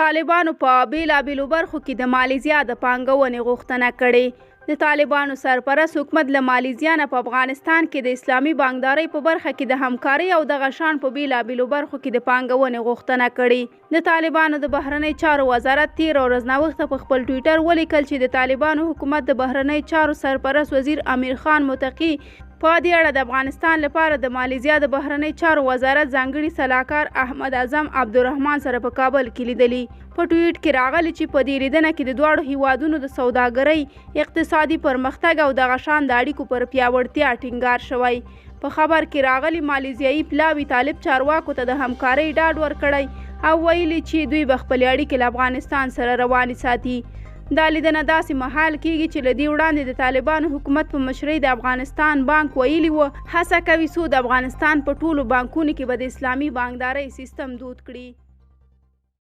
طالبانو په بیلابیلو برخو کې د مالیزیا د پانګونې غوښتنه کړې. د طالبانو سرپرست حکومت له مالیزیا نه په افغانستان کې د اسلامي بانکدارۍ په برخه کې د همکارۍ او دغه شان په بیلابیلو برخو کې د پانګونې غوښتنه کړې. د طالبانو د بهرنۍ چارو وزارت 13 ورځ ناوخته په خپل ټویټر ولیکل چې د طالبانو حکومت د بهرنۍ چارو سرپرست وزیر امیر خان متقي په دې اړه د افغانستان لپاره د مالیزیا د بهرنۍ چارو وزارت ځانګړي سلاکار احمد اعظم عبدالرحمن سره په کابل کې لیدلي. په ټویټ کې راغلی چې په دې لیدنه کې د دواړو هیوادونو د سوداګرۍ، اقتصادي پرمختګ او دغه شان د اړیکو پر پیاوړتیا ټینګار شوی. په خبر کې راغلی مالیزیایي پلاوي طالب چارواکو ته د همکارۍ ډاډ ورکړی او ویلي چې دوی به خپلې اړیکې له افغانستان سره روانې ساتي. دا لیدنه داسې مهال کېږي چې له دې وړاندې د طالبانو حکومت په مشرۍ د افغانستان بانک ویلي و هڅه کوي څو د افغانستان په ټولو بانکونو کې به د اسلامي بانکدارۍ سیستم دود کړي.